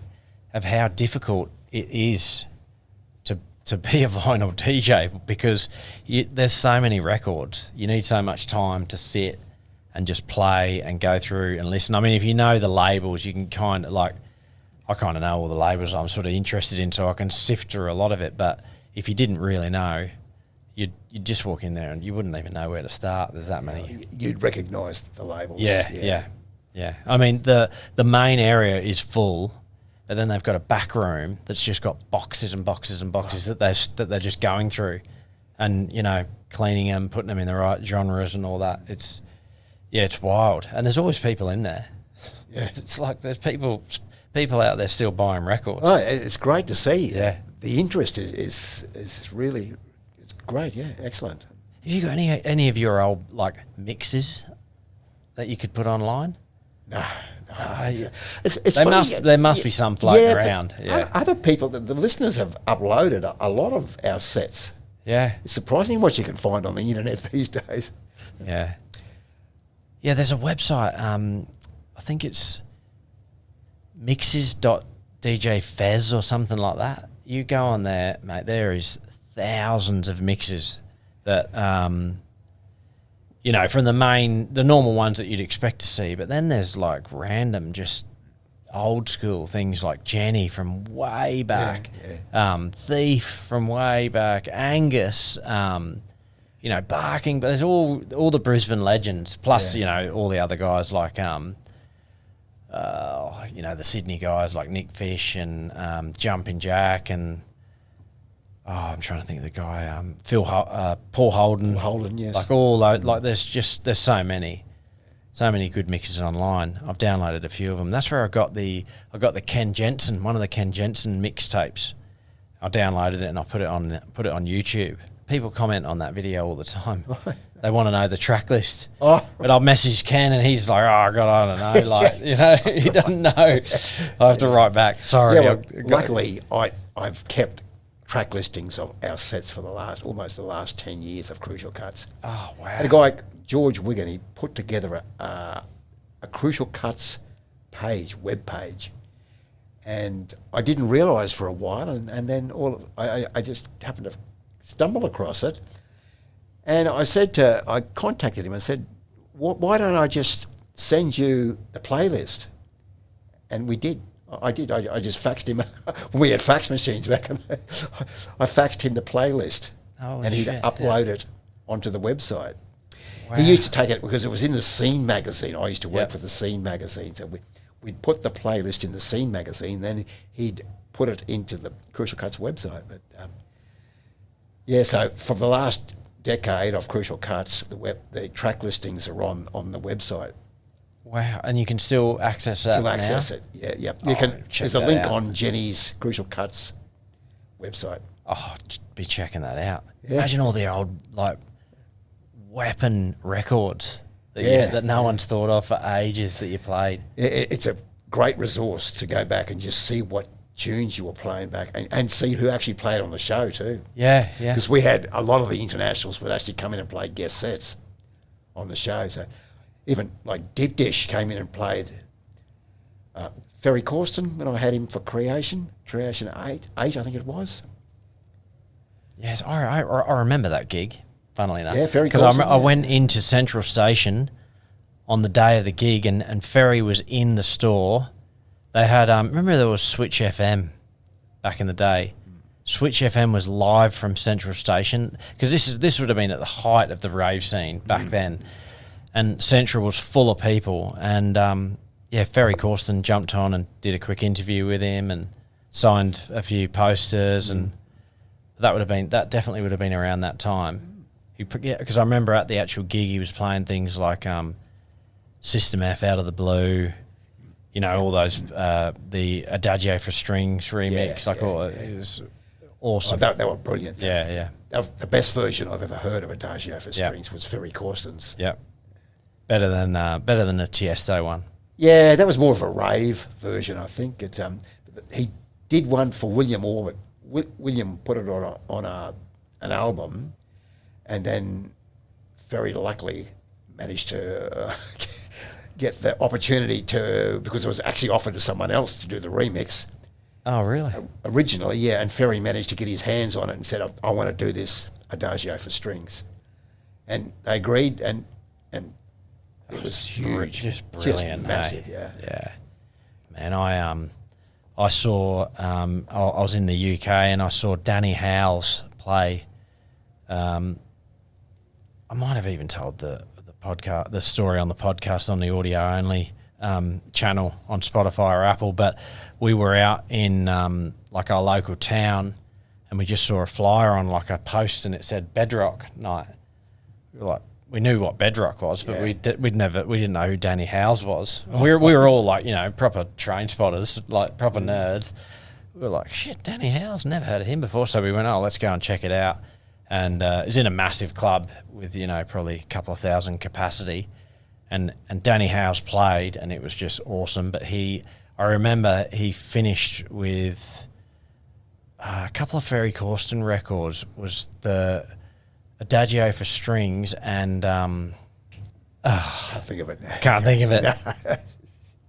of how difficult it is to be a vinyl DJ because there's so many records. You need so much time to sit and just play and go through and listen. I mean, if you know the labels, you can kind of I kind of know all the labels I'm sort of interested in, so I can sift through a lot of it. But if you didn't really know, you'd just walk in there and you wouldn't even know where to start. There's that many. You'd recognise the labels. Yeah. I mean, the main area is full, but then they've got a back room that's just got boxes and boxes and boxes that they're just going through, and cleaning them, putting them in the right genres and all that. It's wild, and there's always people in there. Yeah, it's like there's people out there still buying records. Oh, it's great to see. Yeah, the interest is really great. Yeah, excellent. Have you got any of your old mixes that you could put online? No. It's funny. There must be some floating around. Yeah. Other people, the listeners have uploaded a lot of our sets. Yeah. It's surprising what you can find on the internet these days. Yeah. Yeah, there's a website. I think it's mixes.djfez or something like that. You go on there, mate, there is thousands of mixes that from the normal ones that you'd expect to see, but then there's random, just old school things like Jenny from way back, Thief from way back, Angus, Barking, but there's all the Brisbane legends, plus all the other guys like the Sydney guys like Nick Fish and Jumpin' Jack and I'm trying to think of the guy, Paul Holden. Paul Holden, yes. All those, there's so many good mixes online. I've downloaded a few of them. That's where I got the Ken Jensen, one of the Ken Jensen mixtapes. I downloaded it and I put it on YouTube. People comment on that video all the time. They want to know the track list. Oh. But I'll message Ken and he's like, oh God, I don't know. He doesn't know. I have to write back. Sorry. Yeah, well, luckily I've kept track listings of our sets for almost the last 10 years of Crucial Cutz. Oh, wow. And a guy, George Wigan, he put together a Crucial Cutz web page. And I didn't realise for a while, and then I just happened to stumble across it. And I contacted him and said, why don't I just send you the playlist? And we did. I just faxed him. We had fax machines back in the I faxed him the playlist. And he'd upload it onto the website. Wow. He used to take it because it was in the Scene magazine. I used to work for the Scene magazine. So we'd put the playlist in the Scene magazine, then he'd put it into the Crucial Cutz website. But so for the last decade of Crucial Cutz, the track listings are on the website. Wow, and you can still access that now? Access it, yeah. You can. There's a link on Jenny's Crucial Cutz website. Oh, be checking that out. Yeah. Imagine all the old weapon records that no one's thought of for ages that you played. It's a great resource to go back and just see what tunes you were playing back and see who actually played on the show too. Yeah. Because we had a lot of the internationals would actually come in and play guest sets on the show. So even like Deep Dish came in and played Ferry Corsten when I had him for Creation 8 I think it was. Yes, I remember that gig, funnily enough. Yeah, Ferry Because Corsten. I went into Central Station on the day of the gig and Ferry was in the store. They had, remember there was Switch FM back in the day. Switch FM was live from Central Station because this would have been at the height of the rave scene back then. And Central was full of people, and Ferry Corsten jumped on and did a quick interview with him and signed a few posters, and that definitely would have been around that time. Because I remember at the actual gig he was playing things like System F, Out of the Blue, you know, all those the Adagio for Strings remix. It was awesome. Oh, they were brilliant. Yeah. The best version I've ever heard of Adagio for Strings was Ferry Corsten's. Yep. Better than the Tiesto one. Yeah, that was more of a rave version, I think. It's he did one for William Orbit. William put it on an album, and then very luckily managed to get the opportunity because it was actually offered to someone else to do the remix. Oh, really? Originally, yeah, and Ferry managed to get his hands on it and said, I want to do this Adagio for Strings. And they agreed, and it was huge. Just brilliant. Just massive, Yeah. Man, I saw, I was in the UK and I saw Danny Howells play. I might have even told the story on the podcast on the audio only channel on Spotify or Apple, but we were out in like our local town and we just saw a flyer on like a post and it said Bedrock Night. We knew what Bedrock was, but we didn't know who Danny Howells was. And we were all like, you know, proper train spotters, like proper nerds. We were like, shit, Danny Howells, never heard of him before. So we went, let's go and check it out. And it was in a massive club with, you know, probably a couple of thousand capacity. And Danny Howells played, and it was just awesome. But I remember he finished with a couple of Ferry Corsten records. Was the Adagio for Strings and can't think of it now. Can't think of it.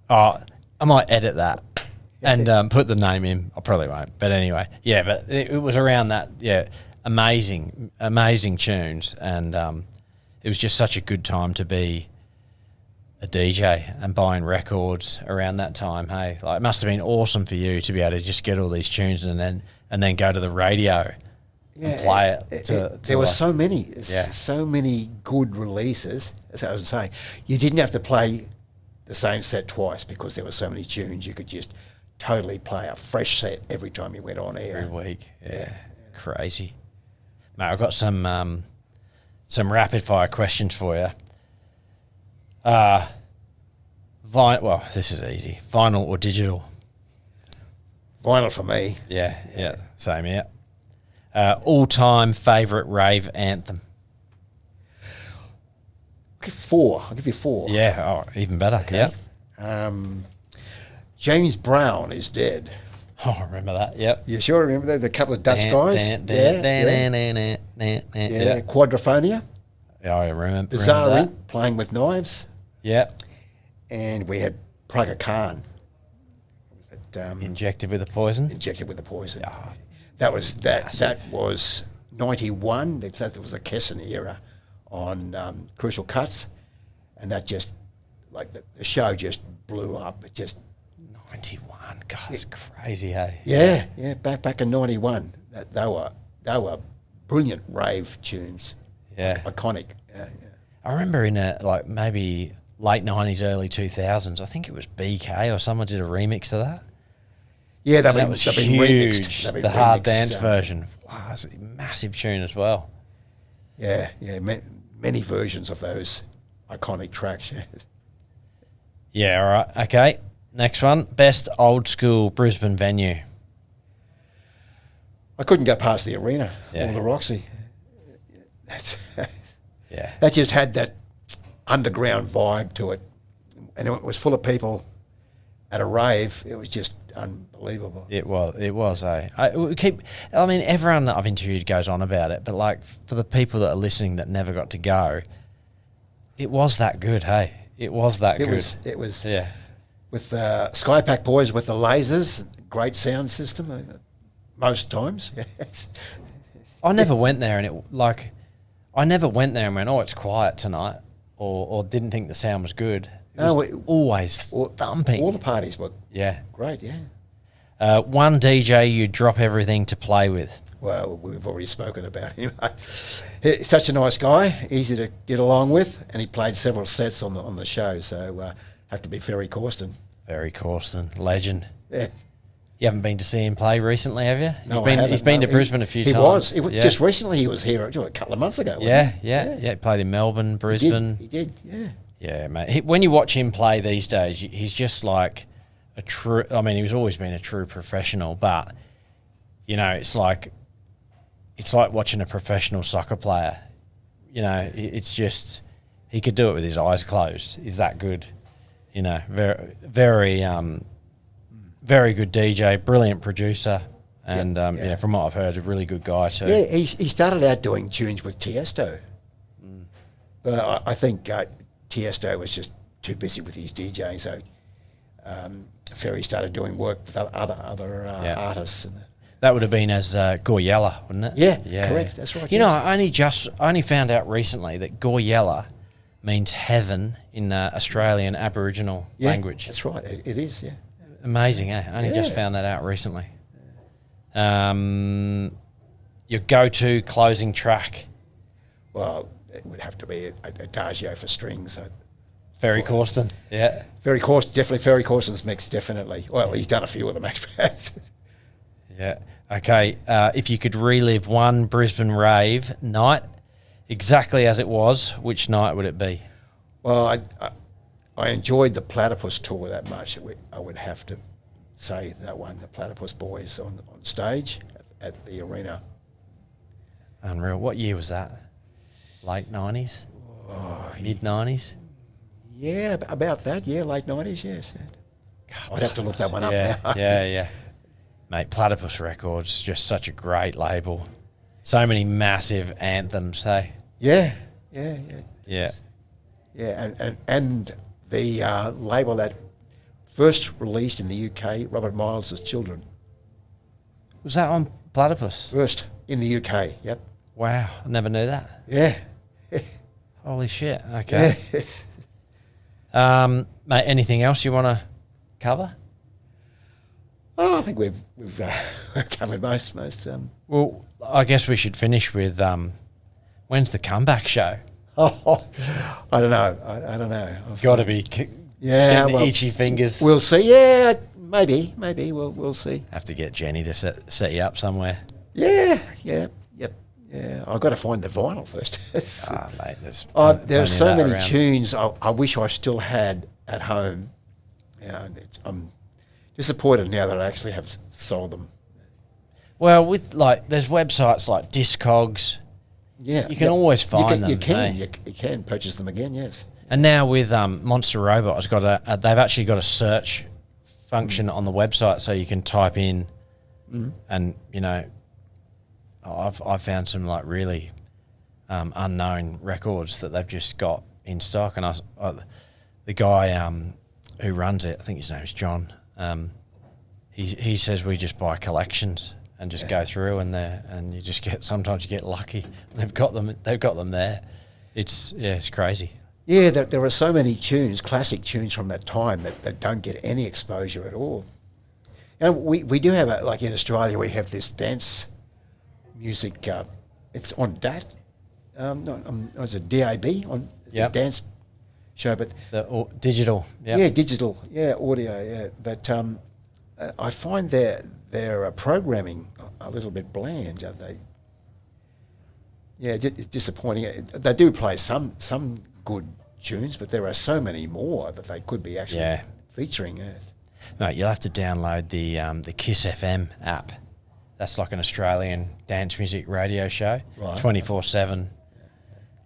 I might edit that and put the name in. I probably won't, but anyway, yeah. But it was around that. Yeah, amazing tunes, and it was just such a good time to be a DJ and buying records around that time. Hey, like it must have been awesome for you to be able to just get all these tunes and then go to the radio. And play it. There were so many good releases. As I was saying, you didn't have to play the same set twice because there were so many tunes. You could just totally play a fresh set every time you went on air. Every week, yeah. Crazy. Mate, I've got some rapid fire questions for you. Well, this is easy. Vinyl or digital? Vinyl for me. Yeah. Same here. All-time favourite rave anthem? I'll give you four. Yeah, even better. Okay. Yeah. James Brown is dead. Oh, I remember that. Yep. You sure remember that? The couple of Dutch guys. Quadrophonia. Yeah, I remember. Bizarre that. Inc. Playing with Knives. Yep. And we had Praga Khan. Injected with the poison. Oh. That was 91. That was the Kesson era on Crucial Cutz, and that just the show just blew up. It just 91. God, it's crazy, hey. Yeah. Back in 91, they were brilliant rave tunes. Yeah, iconic. Yeah. I remember in maybe late 90s, early 2000s. I think it was BK or someone did a remix of that. Yeah, they've been huge. remixed. The hard dance version. Wow, it's a massive tune as well. Yeah. Many versions of those iconic tracks. Yeah, all right. Okay, next one. Best old school Brisbane venue? I couldn't go past the Arena or the Roxy. That just had that underground vibe to it. And it was full of people at a rave. It was just unbelievable. It was. Everyone that I've interviewed goes on about it, but for the people that are listening that never got to go, it was that good. Hey, it was that good. It was. Yeah. With Skypack boys with the lasers, great sound system. Most times, yes. I never went there, and went, oh, it's quiet tonight, or didn't think the sound was good. Always thumping. All the parties were great, yeah. One DJ you drop everything to play with? Well, we've already spoken about him. He's such a nice guy, easy to get along with, and he played several sets on the show, so have to be Ferry Corsten. Ferry Corsten, legend. Yeah. You haven't been to see him play recently, have you? No, He's been to Brisbane a few times. He was. Just recently he was here a couple of months ago, wasn't he? Yeah. He played in Melbourne, Brisbane. He did, yeah. Yeah, mate. When you watch him play these days, he's just like a true. I mean, he was always been a true professional, but you know, it's like watching a professional soccer player. You know, it's just he could do it with his eyes closed. He's that good. You know, very very good DJ, brilliant producer, and from what I've heard, a really good guy too. Yeah, he started out doing tunes with Tiesto, but I think Tiesto was just too busy with his DJing, so Ferry started doing work with other artists. And that would have been as Goyella, wouldn't it? Yeah, correct. That's right. You know, I only found out recently that Goyella means heaven in Australian Aboriginal language. That's right. It is. Yeah. Amazing, eh? I only just found that out recently. Your go-to closing track? Well, it would have to be Adagio for strings. Ferry Corsten, yeah. Definitely Ferry Corsten's mix, definitely. Well, he's done a few of them, actually. Yeah. Okay, if you could relive one Brisbane Rave night exactly as it was, which night would it be? Well, I enjoyed the Platypus tour that much. I would have to say that one, the Platypus Boys on stage at the arena. Unreal. What year was that? Late 90s? Mid-90s? Yeah, about that, late 90s, yes. I'd have to look that one up now. Yeah. Mate, Platypus Records, just such a great label. So many massive anthems, hey? Yeah. Yeah. Yeah, and the label that first released in the UK, Robert Miles' Children. Was that on Platypus? First in the UK, yep. Wow, I never knew that. Yeah. Holy shit, okay. Mate, anything else you want to cover? Oh, I think we've covered most. Well, I guess we should finish with when's the comeback show? Oh, I don't know. I don't know. Got to be getting itchy fingers. We'll see. Yeah, maybe. We'll see. Have to get Jenny to set you up somewhere. Yeah. I've got to find the vinyl first. Mate, there's so many around. tunes I wish I still had at home. Yeah, I'm disappointed now that I actually have sold them. Well, with there's websites like Discogs. Yeah, you can always find them. You can purchase them again. Yes. And now with Monster Robot, they've actually got a search function on the website, so you can type in, and you know, I've found some really unknown records that they've just got in stock, and the guy who runs it, I think his name's John. He says we just buy collections and just go through, and you just sometimes you get lucky. They've got them there. It's crazy. Yeah, there are so many tunes, classic tunes from that time that don't get any exposure at all. And we do have in Australia we have this dance music. It's on DAT. It's a DAB on a dance show, but digital. Yep. Yeah, digital. Yeah, audio. Yeah, but I find their programming a little bit bland. They? Yeah, disappointing. They do play some good tunes, but there are so many more that they could be actually featuring. Mate, you'll have to download the Kiss FM app. That's like an Australian dance music radio show, 24/7.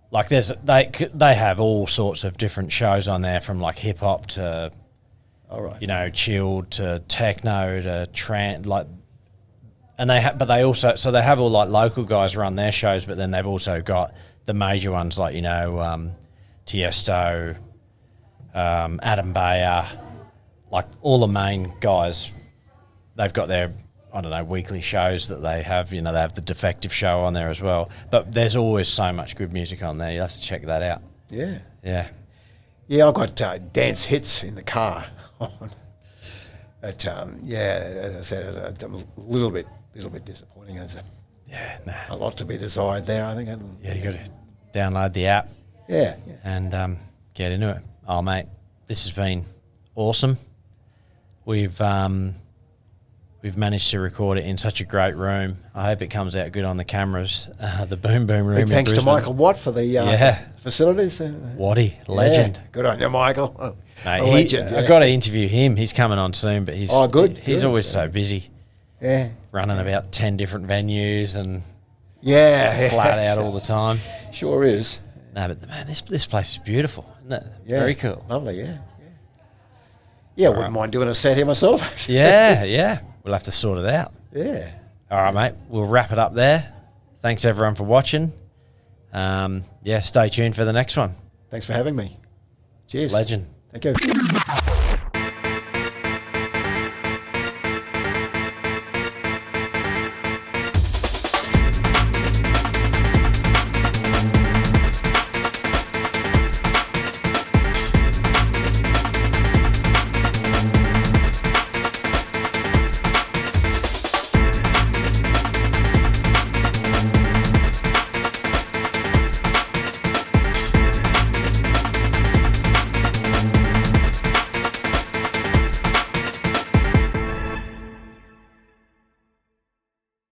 Like they have all sorts of different shows on there, from like hip hop to, chilled to techno to trance, and they have all local guys run their shows, but then they've also got the major ones Tiesto, Adam Bayer, all the main guys. They've got their weekly shows that they have. They have the Defective show on there as well. But there's always so much good music on there. You have to check that out. Yeah. Yeah. Yeah, I've got dance hits in the car on. But as I said, a little bit disappointing. There's a lot to be desired there, I think. You got to download the app. Yeah. And get into it. Oh, mate, this has been awesome. We've we've managed to record it in such a great room. I hope it comes out good on the cameras. The Boom Boom room. Big thanks to Michael Watt for the facilities. Watty, legend. Yeah. Good on you, Michael. Mate, Legend. I've got to interview him. He's coming on soon, but he's good. always so busy. Yeah. Running about 10 different venues and yeah, flat out all the time. Sure is. No, but man, this place is beautiful, isn't it? Yeah. Very cool. Lovely, Yeah, I wouldn't mind doing a set here myself. Actually. Yeah. We'll have to sort it out. Yeah. All right, mate. We'll wrap it up there. Thanks, everyone, for watching. Stay tuned for the next one. Thanks for having me. Cheers. Legend. Thank you.